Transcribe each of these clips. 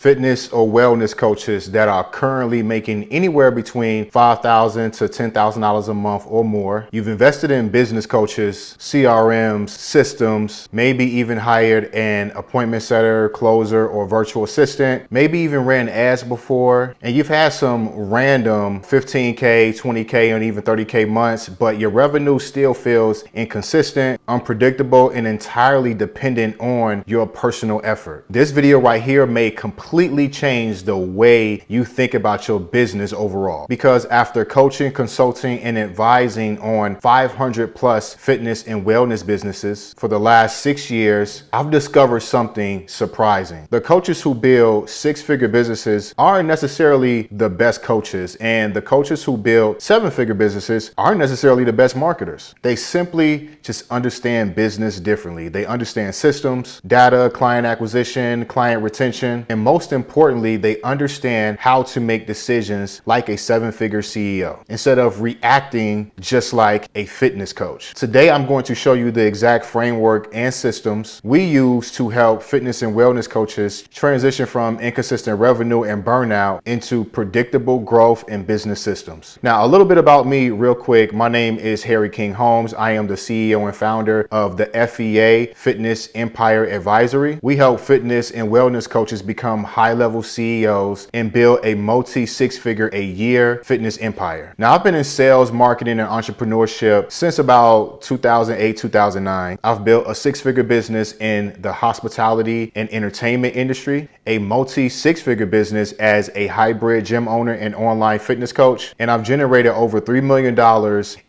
fitness or wellness coaches that are currently making anywhere between $5,000 to $10,000 a month or more. You've invested in business coaches, CRMs, systems, maybe even hired an appointment setter, closer, or virtual assistant, maybe even ran ads before, and you've had some random 15K, 20K, and even 30K months, but your revenue still feels inconsistent, unpredictable, and entirely dependent on your personal effort. This video right here may completely change the way you think about your business overall, because after coaching, consulting, and advising on 500 plus fitness and wellness businesses for the last 6 years, I've discovered something surprising. The coaches who build six-figure businesses aren't necessarily the best coaches, and the coaches who build seven-figure businesses aren't necessarily the best marketers. They simply just understand business differently. They understand systems, data, client acquisition, client retention, and most importantly, they understand how to make decisions like a seven-figure CEO instead of reacting just like a fitness coach. Today, I'm going to show you the exact framework and systems we use to help fitness and wellness coaches transition from inconsistent revenue and burnout into predictable growth and business systems. Now, a little bit about me real quick. My name is King Holmes. I am the CEO and founder of the FEA Fitness Empire Advisory. We help fitness and wellness coaches become high-level CEOs and build a multi-six-figure a year fitness empire. Now, I've been in sales, marketing, and entrepreneurship since about 2008, 2009. I've built a six-figure business in the hospitality and entertainment industry, a multi-six-figure business as a hybrid gym owner and online fitness coach, and I've generated over $3 million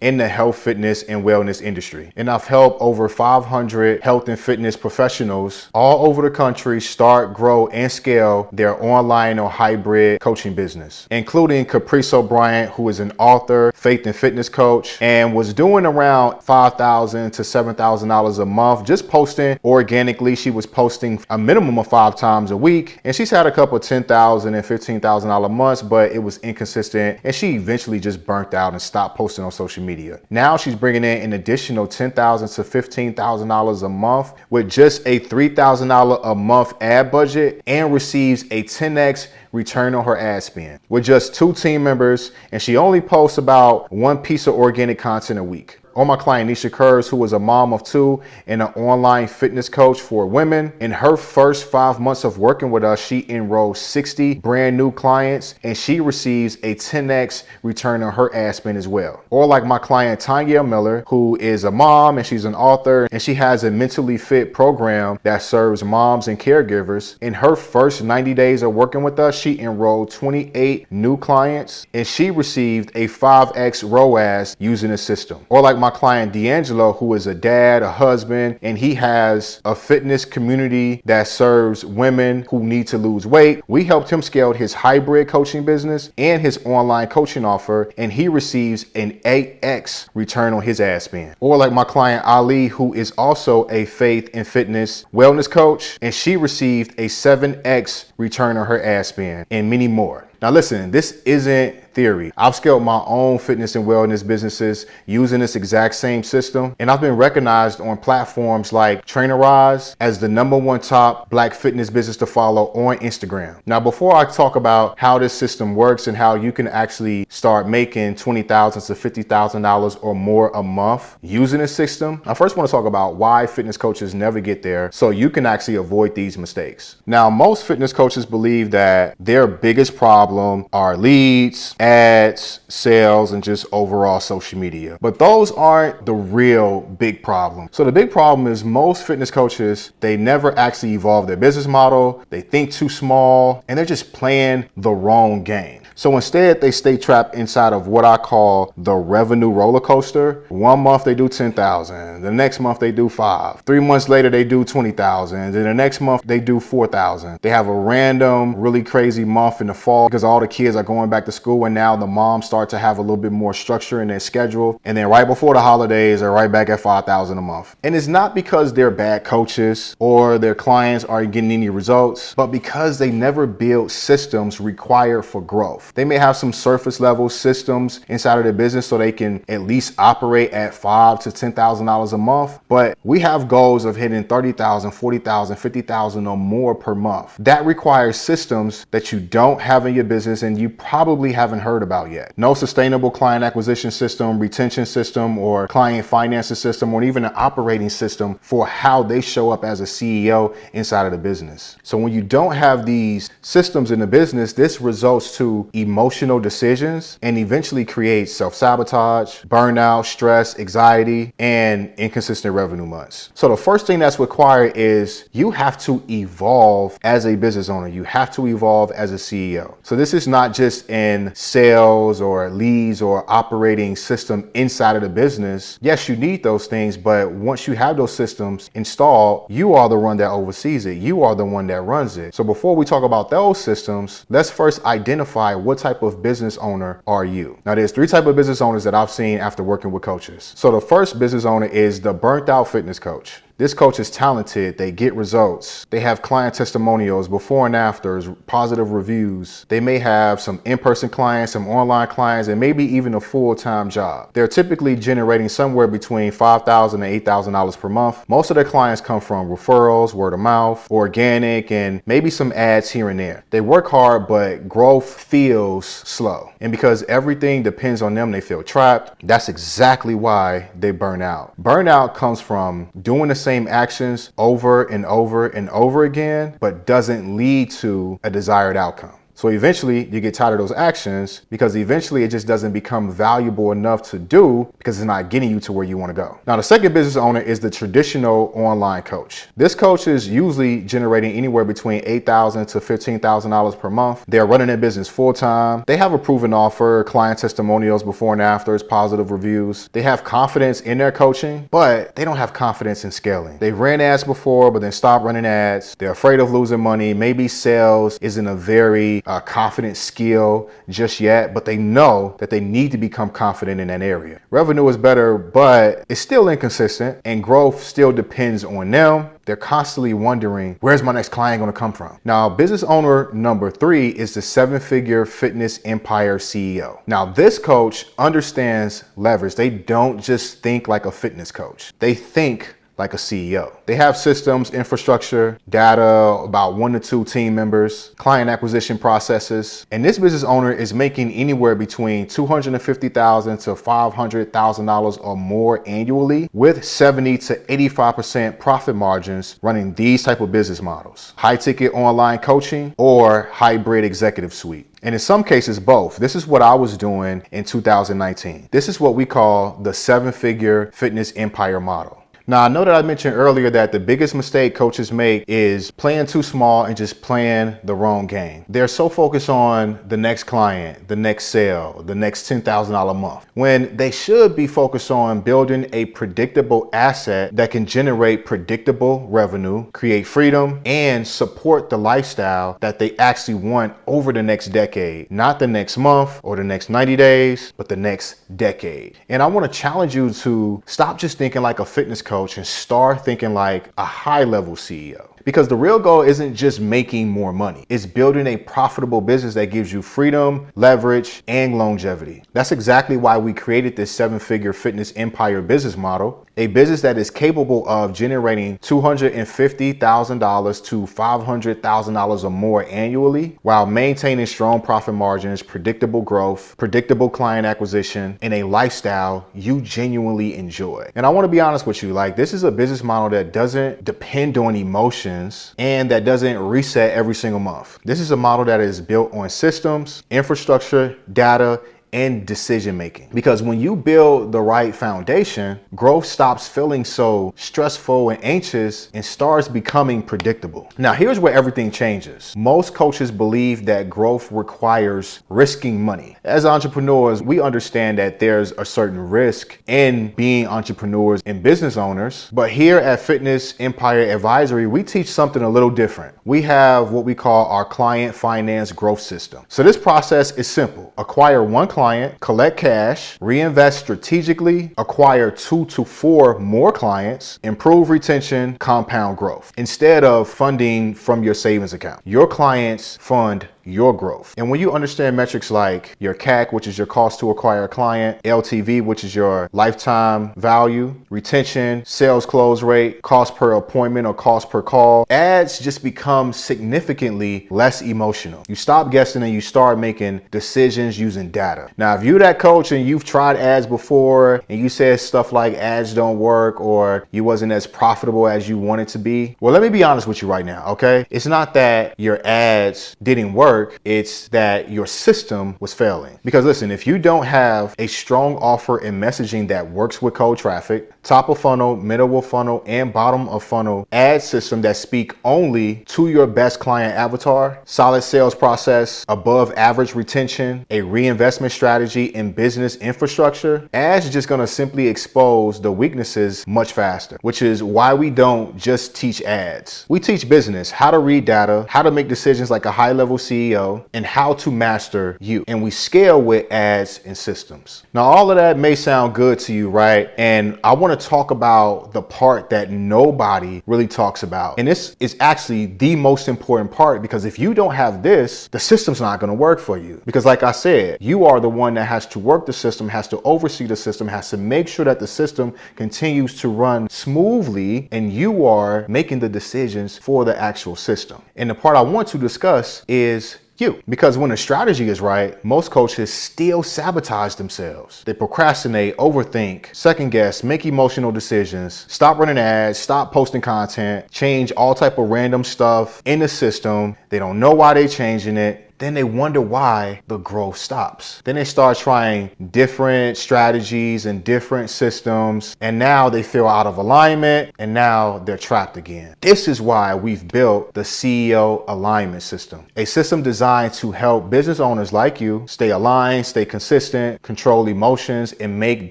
in the health, fitness, and wellness industry. And I've helped over 500 health and fitness professionals all over the country start, grow, and scale their online or hybrid coaching business, including Caprice O'Brien, who is an author, faith and fitness coach, and was doing around $5,000 to $7,000 a month just posting organically. She was posting a minimum of 5 times a week, and she's had a couple $10,000 and $15,000 months, but it was inconsistent, and she eventually just burnt out and stopped posting on social media. Now she's bringing in an additional $10,000 to $15,000 a month with just a $3,000 a month ad budget, and receives a 10x return on her ad spend with just 2 team members, and she only posts about 1 piece of organic content a week. Or my client Nisha Kurz, who is a mom of 2 and an online fitness coach for women. In her first 5 months of working with us, she enrolled 60 brand new clients, and she receives a 10x return on her ad spend as well. Or like my client Tanya Miller, who is a mom and she's an author, and she has a mentally fit program that serves moms and caregivers. In her first 90 days of working with us, she enrolled 28 new clients, and she received a 5x ROAS using the system. Or like my client D'Angelo, who is a dad, a husband, and he has a fitness community that serves women who need to lose weight. We helped him scale his hybrid coaching business and his online coaching offer, and he receives an 8x return on his ad spend. Or like my client Ali, who is also a faith and fitness wellness coach, and she received a 7x return on her ad spend, and many more. Now listen, this isn't theory. I've scaled my own fitness and wellness businesses using this exact same system, and I've been recognized on platforms like Trainerize as the #1 top Black fitness business to follow on Instagram. Now, before I talk about how this system works and how you can actually start making $20,000 to $50,000 or more a month using this system, I first want to talk about why fitness coaches never get there so you can actually avoid these mistakes. Now, most fitness coaches believe that their biggest problem are leads, ads, sales, and just overall social media. But those aren't the real big problem. So the big problem is most fitness coaches, they never actually evolve their business model. They think too small, and they're just playing the wrong game. So instead, they stay trapped inside of what I call the revenue roller coaster. 1 month they do 10,000, the next month they do 5. 3 months later they do 20,000, then the next month they do 4,000. They have a random, really crazy month in the fall because all the kids are going back to school, and now the moms start to have a little bit more structure in their schedule. And then right before the holidays, they're right back at 5,000 a month. And it's not because they're bad coaches or their clients aren't getting any results, but because they never build systems required for growth. month. They may have some surface level systems inside of their business so they can at least operate at $5,000 to $10,000 a month. But we have goals of hitting $30,000, $40,000, $50,000 or more per month. That requires systems that you don't have in your business and you probably haven't heard about yet. No sustainable client acquisition system, retention system, or client finances system, or even an operating system for how they show up as a CEO inside of the business. So when you don't have these systems in the business, this results to emotional decisions and eventually creates self-sabotage, burnout, stress, anxiety, and inconsistent revenue months. So the first thing that's required is you have to evolve as a business owner. You have to evolve as a CEO. So this is not just in sales or leads or operating system inside of the business. Yes, you need those things, but once you have those systems installed, you are the one that oversees it. You are the one that runs it. So before we talk about those systems, let's first identify what type of business owner are you. Now, there's three types of business owners that I've seen after working with coaches. So the first business owner is the burnt out fitness coach. This coach is talented, they get results, they have client testimonials, before and afters, positive reviews. They may have some in-person clients, some online clients, and maybe even a full-time job. They're typically generating somewhere between $5,000 and $8,000 per month. Most of their clients come from referrals, word of mouth, organic, and maybe some ads here and there. They work hard, but growth feels slow. And because everything depends on them, they feel trapped. That's exactly why they burn out. Burnout comes from doing the same actions over and over and over again, but doesn't lead to a desired outcome. So eventually you get tired of those actions because eventually it just doesn't become valuable enough to do because it's not getting you to where you want to go. Now, the second business owner is the traditional online coach. This coach is usually generating anywhere between $8,000 to $15,000 per month. They're running their business full time. They have a proven offer, client testimonials, before and afters, positive reviews. They have confidence in their coaching, but they don't have confidence in scaling. They've ran ads before, but then stopped running ads. They're afraid of losing money. Maybe sales isn't a very confident skill just yet, but they know that they need to become confident in that area. Revenue is better, but it's still inconsistent and growth still depends on them. They're constantly wondering, where's my next client going to come from? Now, business owner number 3 is the 7-figure fitness empire CEO. Now, this coach understands leverage. They don't just think like a fitness coach. They think like a CEO. They have systems, infrastructure, data, about 1 to 2 team members, client acquisition processes. And this business owner is making anywhere between $250,000 to $500,000 or more annually with 70 to 85% profit margins running these type of business models. High ticket online coaching or hybrid executive suite. And in some cases, both. This is what I was doing in 2019. This is what we call the 7-figure fitness empire model. Now, I know that I mentioned earlier that the biggest mistake coaches make is playing too small and just playing the wrong game. They're so focused on the next client, the next sale, the next $10,000 a month, when they should be focused on building a predictable asset that can generate predictable revenue, create freedom, and support the lifestyle that they actually want over the next decade, not the next month or the next 90 days, but the next decade. And I want to challenge you to stop just thinking like a fitness coach and start thinking like a high-level CEO. Because the real goal isn't just making more money. It's building a profitable business that gives you freedom, leverage, and longevity. That's exactly why we created this 7-figure fitness empire business model, a business that is capable of generating $250,000 to $500,000 or more annually while maintaining strong profit margins, predictable growth, predictable client acquisition, and a lifestyle you genuinely enjoy. And I want to be honest with you, like, this is a business model that doesn't depend on emotions and that doesn't reset every single month. This is a model that is built on systems, infrastructure, data, and decision making. Because when you build the right foundation, growth stops feeling so stressful and anxious and starts becoming predictable. Now, here's where everything changes. Most coaches believe that growth requires risking money. As entrepreneurs, we understand that there's a certain risk in being entrepreneurs and business owners. But here at Fitness Empire Advisory, we teach something a little different. We have what we call our client finance growth system. So this process is simple. Acquire one client, collect cash, reinvest strategically, acquire 2 to 4 more clients, improve retention, compound growth. Instead of funding from your savings account, your clients fund your growth. And when you understand metrics like your CAC, which is your cost to acquire a client, LTV, which is your lifetime value, retention, sales close rate, cost per appointment or cost per call, ads just become significantly less emotional. You stop guessing and you start making decisions using data. Now, if you're that coach and you've tried ads before and you said stuff like ads don't work or you wasn't as profitable as you wanted to be, well, let me be honest with you right now, okay? It's not that your ads didn't work, it's that your system was failing. Because listen, if you don't have a strong offer and messaging that works with cold traffic, top of funnel, middle of funnel, and bottom of funnel ad system that speak only to your best client avatar, solid sales process, above average retention, a reinvestment strategy in business infrastructure, ads are just gonna simply expose the weaknesses much faster, which is why we don't just teach ads. We teach business, how to read data, how to make decisions like a high-level CEO, and how to master you. And we scale with ads and systems. Now, all of that may sound good to you, right? And I want to talk about the part that nobody really talks about. And this is actually the most important part, because if you don't have this, the system's not going to work for you. Because like I said, you are the one that has to work the system, has to oversee the system, has to make sure that the system continues to run smoothly, and you are making the decisions for the actual system. And the part I want to discuss is you. Because when the strategy is right, most coaches still sabotage themselves. They procrastinate, overthink, second guess, make emotional decisions, stop running ads, stop posting content, change all type of random stuff in the system. They don't know why they're changing it. Then they wonder why the growth stops. Then they start trying different strategies and different systems, and now they feel out of alignment, and now they're trapped again. This is why we've built the CEO alignment system, a system designed to help business owners like you stay aligned, stay consistent, control emotions, and make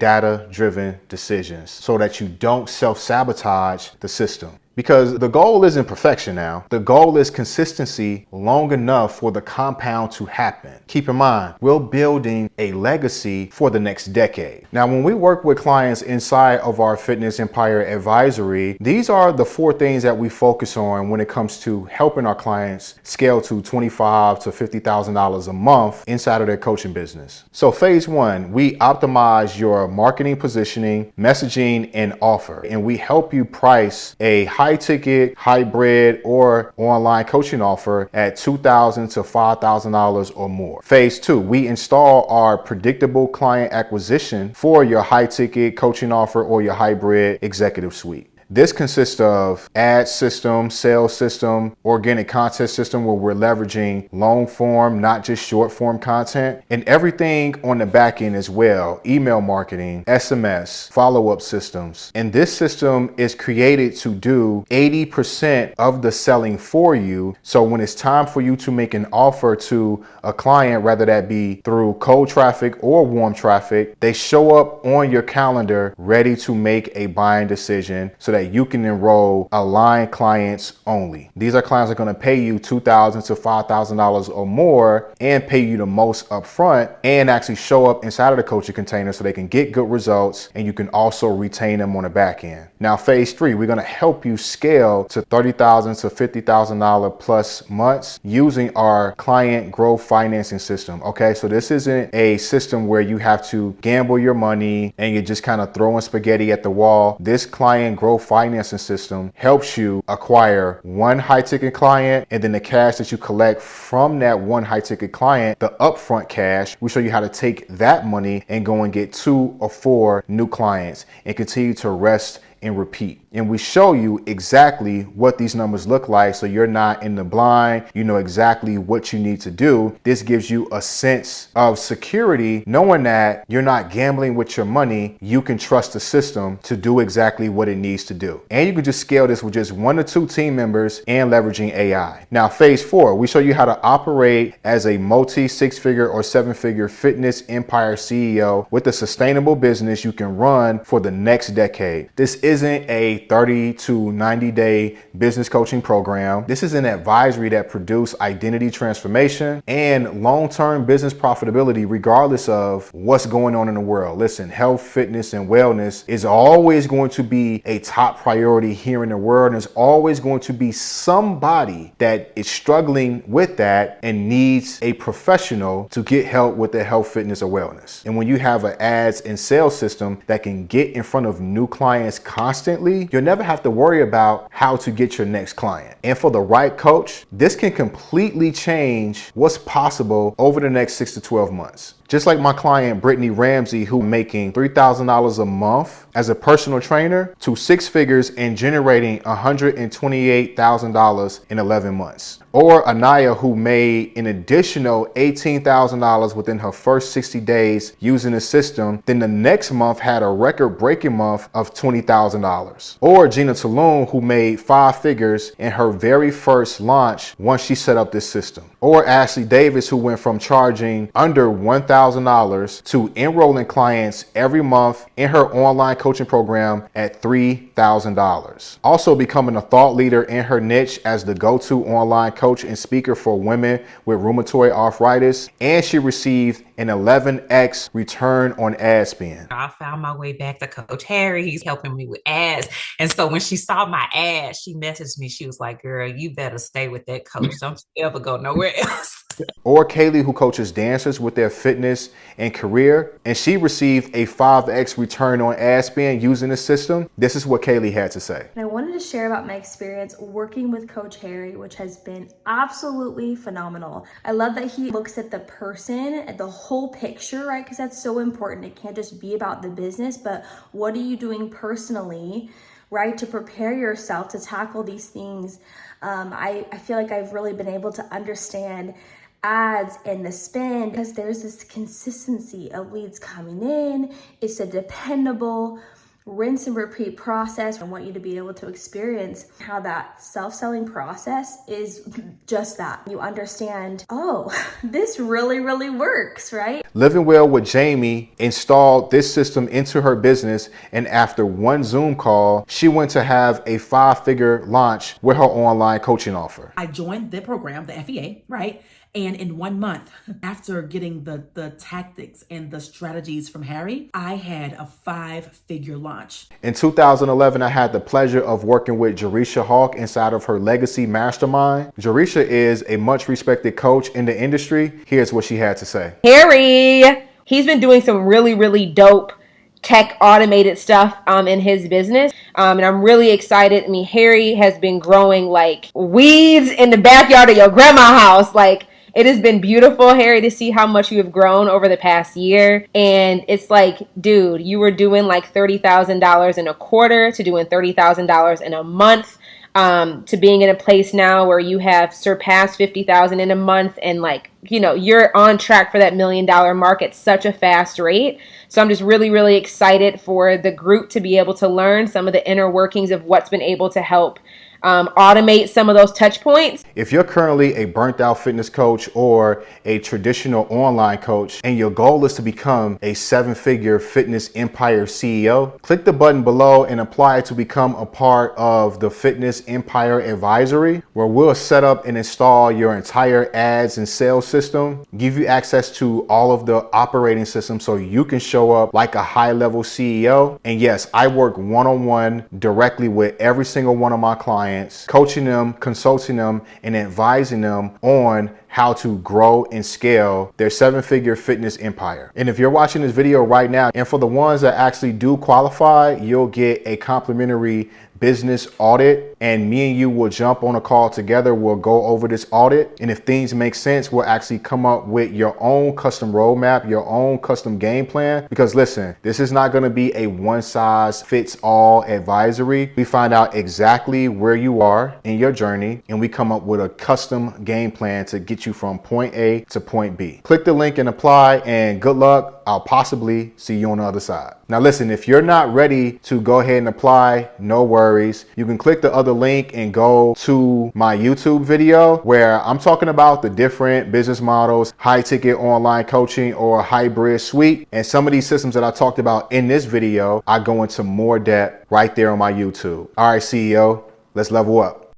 data-driven decisions so that you don't self-sabotage the system. Because the goal isn't perfection now. The goal is consistency long enough for the compound to happen. Keep in mind, we're building a legacy for the next decade. Now, when we work with clients inside of our Fitness Empire Advisory, these are the 4 things that we focus on when it comes to helping our clients scale to $25,000 to $50,000 a month inside of their coaching business. So phase 1, we optimize your marketing positioning, messaging, and offer. And we help you price a high ticket, hybrid, or online coaching offer at $2,000 to $5,000 or more. Phase 2, we install our predictable client acquisition for your high ticket coaching offer or your hybrid executive suite. This consists of ad system, sales system, organic content system where we're leveraging long form, not just short form content, and everything on the back end as well, email marketing, SMS, follow-up systems. And this system is created to do 80% of the selling for you. So when it's time for you to make an offer to a client, whether that be through cold traffic or warm traffic, they show up on your calendar ready to make a buying decision so that you can enroll aligned clients only. These are clients that are going to pay you $2,000 to $5,000 or more and pay you the most upfront and actually show up inside of the coaching container so they can get good results and you can also retain them on the back end. Now, phase 3, we're going to help you scale to $30,000 to $50,000 plus months using our client growth financing system. Okay, so this isn't a system where you have to gamble your money and you're just kind of throwing spaghetti at the wall. This client growth financing system helps you acquire one high ticket client, and then the cash that you collect from that one high ticket client, the upfront cash, we show you how to take that money and go and get 2 or 4 new clients and continue to rest and repeat. And we show you exactly what these numbers look like so you're not in the blind. You know exactly what you need to do. This gives you a sense of security knowing that you're not gambling with your money. You can trust the system to do exactly what it needs to do. And you can just scale this with just 1 or 2 team members and leveraging AI. Now, phase 4, we show you how to operate as a multi 6-figure or 7-figure fitness empire CEO with a sustainable business you can run for the next decade. This is isn't a 30 to 90 day business coaching program. This is an advisory that produces identity transformation and long-term business profitability regardless of what's going on in the world. Listen, health, fitness, and wellness is always going to be a top priority here in the world. And there's always going to be somebody that is struggling with that and needs a professional to get help with their health, fitness, or wellness. And when you have an ads and sales system that can get in front of new clients constantly, you'll never have to worry about how to get your next client. And for the right coach, this can completely change what's possible over the next 6 to 12 months. Just like my client, Brittany Ramsey, who making $3,000 a month as a personal trainer to 6 figures and generating $128,000 in 11 months. Or Anaya, who made an additional $18,000 within her first 60 days using the system, then the next month had a record-breaking month of $20,000. Or Gina Tulum, who made 5 figures in her very first launch once she set up this system. Or Ashley Davis, who went from charging under $1,000 to enrolling clients every month in her online coaching program at $3,000. Also becoming a thought leader in her niche as the go-to online coach and speaker for women with rheumatoid arthritis, and she received an 11x return on ad spend. I found my way back to Coach Harry. He's helping me with ads. And so when she saw my ad, she messaged me. She was like, girl, you better stay with that coach. Don't you ever go nowhere else. Or Kaylee, who coaches dancers with their fitness and career, and she received a 5x return on ad spend using the system. This is what Kaylee had to say. And I wanted to share about my experience working with Coach Harry, which has been absolutely phenomenal. I love that he looks at the person, at the whole picture, right? Because that's so important. It can't just be about the business, but what are you doing personally, right, to prepare yourself to tackle these things. I feel like I've really been able to understand ads and the spend because there's this consistency of leads coming in. It's a dependable rinse and repeat process. I want you to be able to experience how that self-selling process is just that. You understand, oh, this really, really works, right? Living Well with Jamie installed this system into her business, and after one Zoom call, she went to have a 5-figure launch with her online coaching offer. I joined the program, the FEA, right? And in 1 month, after getting the tactics and the strategies from Harry, I had a 5-figure launch. In 2011, I had the pleasure of working with Jerisha Hawk inside of her Legacy Mastermind. Jerisha is a much respected coach in the industry. Here's what she had to say. Harry, he's been doing some really, really dope tech automated stuff in his business. And I'm really excited. I mean, Harry has been growing like weeds in the backyard of your grandma's house. Like, it has been beautiful, Harry, to see how much you have grown over the past year. And it's like, dude, you were doing like $30,000 in a quarter to doing $30,000 in a month, to being in a place now where you have surpassed 50,000 in a month. And like, you know, you're on track for that $1 million mark at such a fast rate. So I'm just really, really excited for the group to be able to learn some of the inner workings of what's been able to help automate some of those touch points. If you're currently a burnt out fitness coach or a traditional online coach and your goal is to become a 7-figure fitness empire CEO, click the button below and apply to become a part of the Fitness Empire Advisory, where we'll set up and install your entire ads and sales system, give you access to all of the operating systems so you can show up like a high-level CEO. And yes, I work one-on-one directly with every single one of my clients, coaching them, consulting them, and advising them on how to grow and scale their 7-figure fitness empire. And if you're watching this video right now, and for the ones that actually do qualify, you'll get a complimentary business audit, and me and you will jump on a call together. We'll go over this audit, and if things make sense, we'll actually come up with your own custom roadmap, your own custom game plan. Because listen, this is not going to be a one-size-fits-all advisory. We find out exactly where you are in your journey, and we come up with a custom game plan to get get you from point A to point B. Click the link and apply, and good luck. I'll possibly see you on the other side. Now listen, if you're not ready to go ahead and apply, no worries. You can click the other link and go to my YouTube video where I'm talking about the different business models, high ticket online coaching or hybrid suite. And some of these systems that I talked about in this video, I go into more depth right there on my YouTube. All right, CEO, let's level up.